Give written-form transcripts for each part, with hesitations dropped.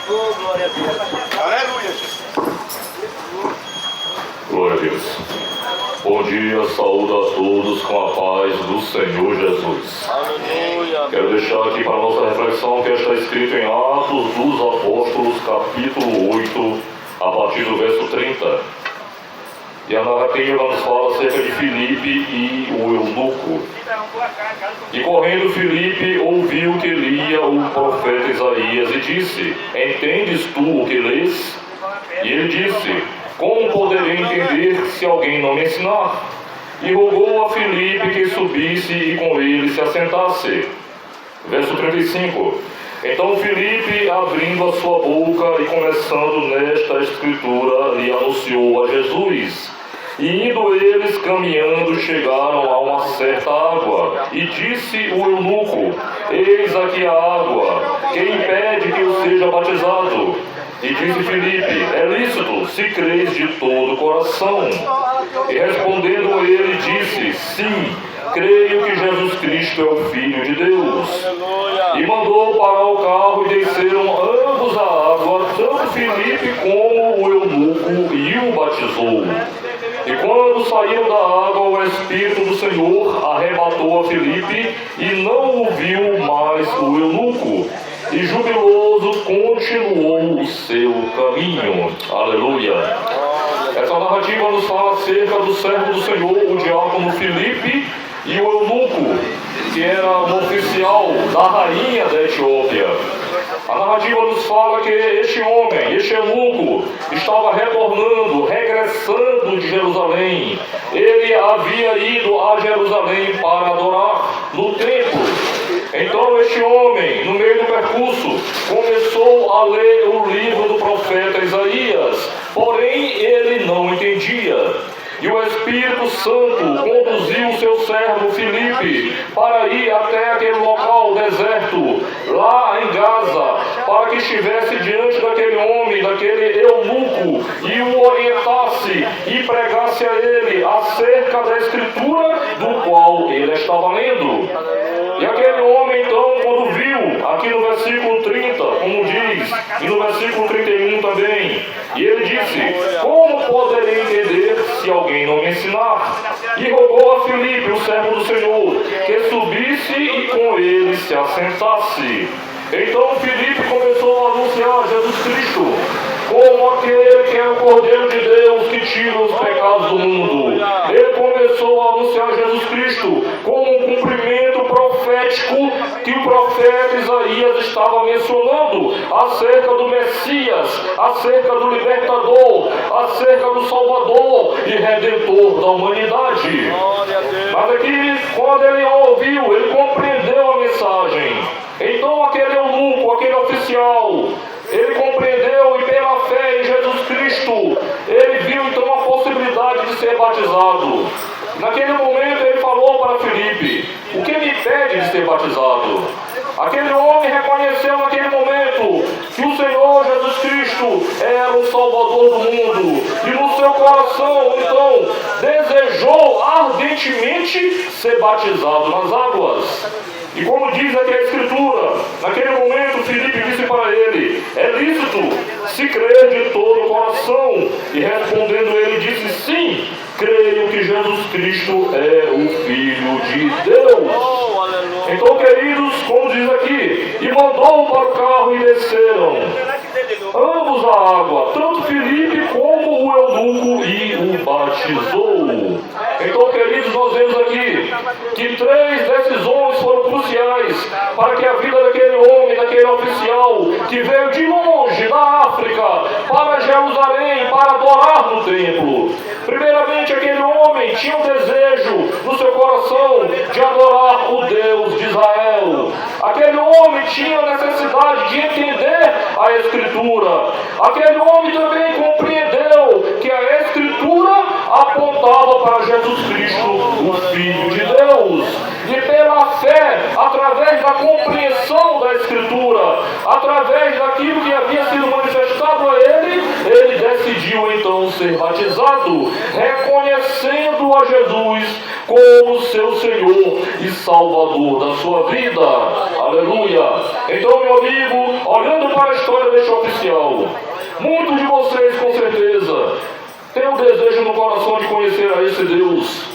Oh, glória a Deus. Aleluia. Glória a Deus. Bom dia, saúde a todos com a paz do Senhor Jesus. Aleluia. Quero deixar aqui para a nossa reflexão que está escrito em Atos dos Apóstolos, capítulo 8, a partir do verso 30. E a narrativa nos fala acerca de Filipe e o eunuco. E correndo Filipe ouviu que lia o profeta Isaías e disse: Entendes tu o que lês? E ele disse: Como poderei entender se alguém não me ensinar? E rogou a Filipe que subisse e com ele se assentasse. Verso 35. Então Filipe, abrindo a sua boca e começando nesta escritura, lhe anunciou a Jesus. E indo eles caminhando, chegaram a uma certa água. E disse o eunuco: Eis aqui a água, que impede que eu seja batizado? E disse Filipe: É lícito, se creis de todo o coração. E respondendo ele, disse: Sim, creio que Jesus Cristo é o Filho de Deus. E mandou parar o carro e desceram ambos a água, tanto Filipe como o eunuco, e o batizou. E quando saíram da água, o Espírito do Senhor arrebatou a Filipe, e não o viu mais o eunuco. E jubiloso continuou o seu caminho. Aleluia. Essa narrativa nos fala acerca do servo do Senhor, o diácono Filipe, e o eunuco, que era um oficial da rainha da Etiópia. A narrativa nos fala que este homem, este eunuco, estava regressando de Jerusalém. Ele havia ido a Jerusalém para adorar no templo. Então este homem, no meio do percurso, começou a ler o livro do profeta Isaías, porém ele não entendia. E o Espírito Santo conduziu o seu servo Filipe para ir até aquele local deserto, lá em Gaza, para que estivesse diante daquele homem, daquele eunuco, e o orientasse e pregasse a ele acerca da escritura do qual ele estava lendo. E aquele homem então, quando viu, aqui no versículo 30, como diz, e no versículo 31 também, e ele disse: Como poderei entender se alguém não me ensinar? E rogou a Filipe, o servo do Senhor, que subisse e com ele se assentasse. Então Filipe começou a anunciar Jesus Cristo como aquele que é o Cordeiro de Deus que tira os pecados do mundo. Ele começou a anunciar Jesus Cristo como um cumprimento profético que o profeta Isaías estava mencionando acerca do Messias, acerca do libertador, acerca do Salvador e Redentor da humanidade. Mas aqui, quando ele ouviu, ele compreendeu a mensagem. Então aquele eunuco, aquele oficial, ele compreendeu, e pela fé em Jesus Cristo, ele viu então a possibilidade de ser batizado. Naquele momento ele falou para Filipe: O que me impede de ser batizado? Aquele homem reconheceu naquele momento que o Senhor Jesus Cristo era o Salvador do mundo, e no seu coração então desejou ardentemente ser batizado nas águas. E como diz aqui a Escritura, naquele momento Filipe disse para ele: É lícito, se crer de todo o coração. E respondendo ele disse: Sim, creio que Jesus Cristo é o Filho de Deus. Então, queridos, como diz aqui, e mandou para o carro e desceram ambos a água, tanto Filipe como o eunuco, e o batizou. Então, queridos, nós vemos aqui que 3 decisões foram cruciais para que a vida daquele homem, daquele oficial, que veio de longe, da África, para Jerusalém, para adorar no templo. Primeiramente, aquele homem tinha um desejo no seu coração de adorar o Deus de Israel. Aquele homem tinha necessidade de entender a Escritura. Aquele homem também compreendeu que a Escritura apontava para Jesus Cristo, o Filho de Deus. E pela fé, através da compreensão da Escritura, através daquilo que havia sido manifestado a ele decidiu então ser batizado, reconhecendo a Jesus como seu Senhor e Salvador da sua vida. Aleluia! Então, meu amigo, olhando para a história deste oficial, muitos de vocês com certeza têm o desejo no coração de conhecer a esse Deus.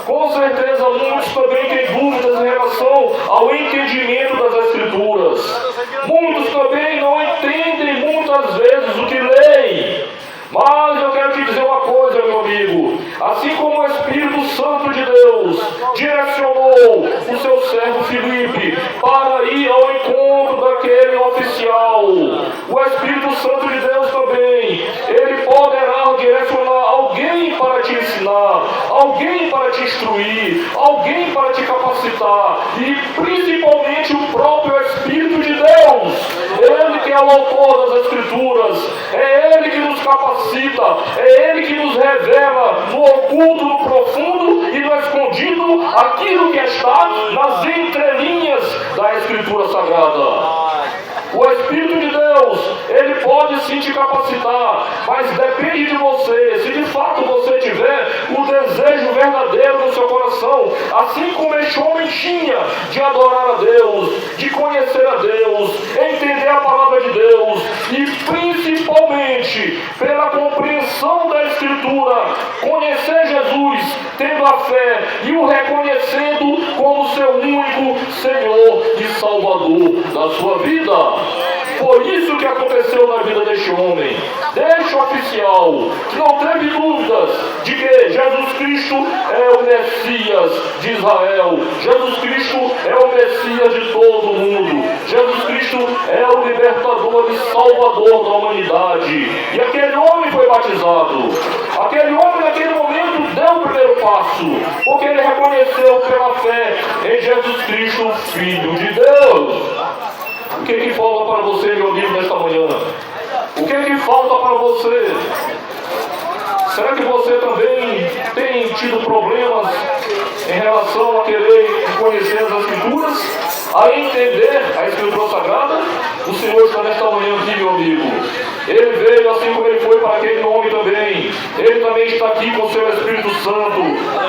Com certeza muitos também têm dúvidas em relação ao entendimento das Escrituras. Muitos também não entendem muitas vezes o que leem. Mas eu quero te dizer uma coisa, meu amigo. Assim como o Espírito Santo de Deus direcionou o seu servo Filipe para ir ao encontro daquele oficial, o Espírito Santo de Deus também, ele poderá direcionar alguém para te ensinar, alguém para te instruir, alguém para te capacitar, e principalmente o próprio Espírito de Deus. Ele que é o autor das Escrituras, é Ele que nos capacita, é Ele que nos revela no oculto, no profundo e no escondido aquilo que está nas entrelinhas da Escritura Sagrada. O Espírito de Deus, ele pode sim te capacitar, mas depende de você. Se de fato você tiver o desejo verdadeiro no seu coração, assim como este homem tinha, de adorar a Deus, de conhecer a Deus, entender a palavra de Deus, e principalmente pela compreensão da Escritura, conhecer Jesus, tendo a fé e o reconhecendo como seu único Senhor e Salvador da sua vida. Foi isso que aconteceu na vida deste homem, deste oficial, que não teve dúvidas de que Jesus Cristo é o Messias de Israel, Jesus Cristo é o Messias de todo o mundo, Jesus Cristo é o libertador e salvador da humanidade. E aquele homem foi batizado. Aquele homem naquele momento deu o primeiro passo, porque ele reconheceu pela fé em Jesus Cristo, Filho de Deus. O que falta para você, meu amigo, nesta manhã? O que falta para você? Será que você também tem tido problemas em relação a querer conhecer as Escrituras, a entender a Escritura Sagrada? O Senhor está nesta manhã aqui, meu amigo. Ele veio assim como ele foi para aquele homem também. Ele também está aqui com o seu Espírito Santo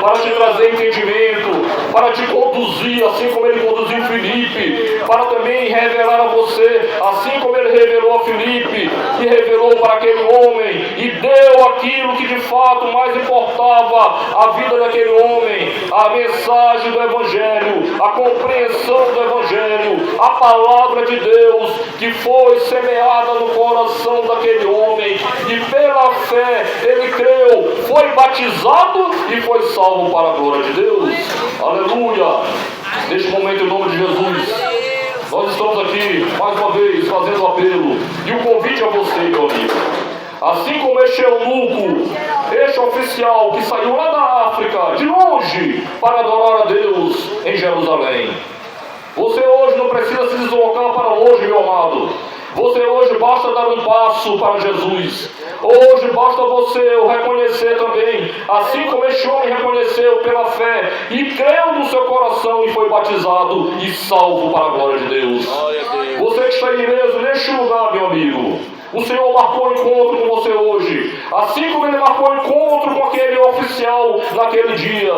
para te trazer entendimento, para te conduzir, assim como ele conduziu Filipe, para também revelar a você, assim como ele revelou a Filipe e revelou para aquele homem e deu aquilo que de fato mais importava a vida daquele homem, a mensagem do Evangelho, a compreensão do Evangelho, a palavra de Deus que foi semeada no coração daquele homem, e pela fé ele creu, foi batizado e foi salvo para a glória de Deus. Aleluia! Neste momento, em nome de Jesus, nós estamos aqui mais uma vez fazendo o apelo e o convite a você, meu amigo. Assim como este eunuco, este oficial que saiu lá da África, de longe, para adorar a Deus em Jerusalém. Você hoje não precisa se deslocar para longe, meu amado. Você hoje basta dar um passo para Jesus. Hoje basta você o reconhecer também, assim como este homem reconheceu pela fé e creu no seu coração e foi batizado e salvo para a glória de Deus. Você que está aí mesmo neste lugar, meu amigo, o Senhor marcou um encontro com você hoje, assim como ele marcou um encontro com aquele oficial naquele dia,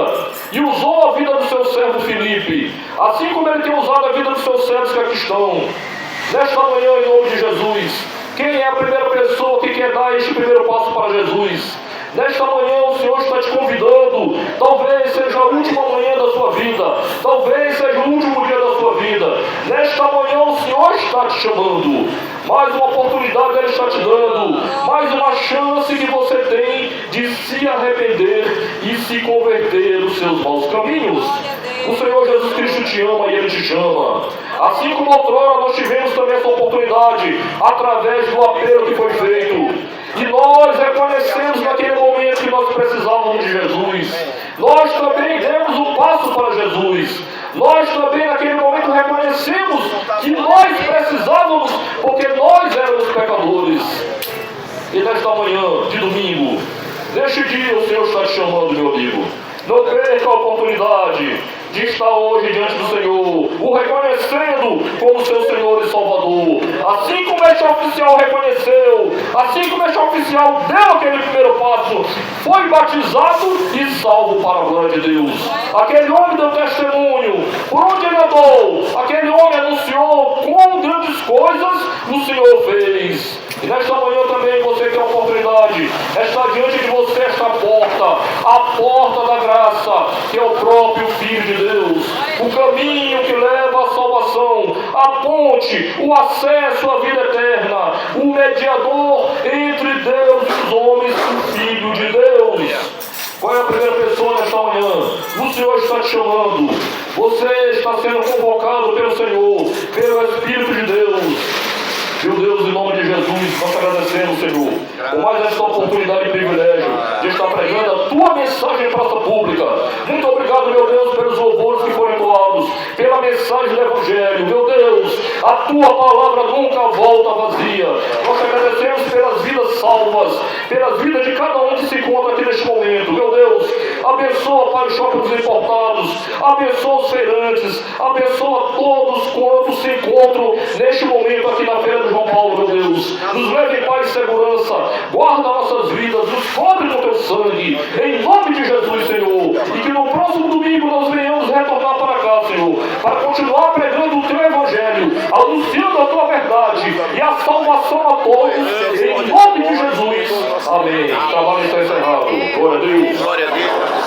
e usou a vida do seu servo Filipe, assim como ele tem usado a vida dos seus servos que aqui estão. Nesta manhã, em nome de Jesus, quem é a primeira pessoa que quer dar este primeiro passo para Jesus? Nesta manhã o Senhor está te convidando. Talvez seja a última manhã da sua vida, talvez seja o último dia da sua vida. Nesta manhã o Senhor está te chamando. Mais uma oportunidade Ele está te dando, mais uma chance que você tem de se arrepender e se converter dos seus maus caminhos. O Senhor Jesus Cristo te ama e Ele te chama. Assim como outrora nós tivemos também essa oportunidade, através do apelo que foi feito. E nós reconhecemos naquele momento que nós precisávamos de Jesus. Nós também demos um passo para Jesus. Nós também naquele momento reconhecemos que nós precisávamos, porque nós éramos pecadores. E nesta manhã de domingo, neste neste dia o Senhor está te chamando, meu amigo. Não perca a oportunidade de estar hoje diante do Senhor, o reconhecendo como seu Senhor e Salvador. Assim como este oficial reconheceu, assim como este oficial deu aquele primeiro passo, foi batizado e salvo para a glória de Deus. Aquele homem deu testemunho, por onde ele andou, aquele homem anunciou quão grandes coisas o Senhor fez. E nesta manhã também você tem a oportunidade, está diante de você esta porta, a porta da graça, que é o próprio Filho de Deus, o caminho que leva à salvação, a ponte, o acesso à vida eterna, o mediador entre Deus e os homens, o Filho de Deus. Qual é a primeira pessoa nesta manhã? O Senhor está te chamando, você está sendo convocado pelo Senhor, pelo Espírito de Deus. Meu Deus, em nome de Jesus, nós te agradecemos, Senhor, por mais esta oportunidade e privilégio de estar pregando a tua mensagem em praça pública. Muito obrigado, meu Deus, pelos louvores que foram entoados, pela mensagem do Evangelho. Meu Deus, a tua palavra nunca volta vazia. Nós te agradecemos pelas vidas salvas, pelas vidas de cada um que se encontra aqui neste momento. Meu Deus, abençoa, Pai, o shopping dos importados, abençoa os feirantes, abençoa todos quantos se encontram neste momento aqui na feira do João Paulo, meu Deus. Nos leve em paz e segurança, guarda nossas vidas, nos cobre com teu sangue, em nome de Jesus, Senhor. E que no próximo domingo nós venhamos retornar para cá, Senhor, para continuar pregando o teu Evangelho, anunciando a tua verdade e a salvação a todos, em nome de Jesus. Amém. O trabalho está encerrado. Glória a Deus. Glória a Deus.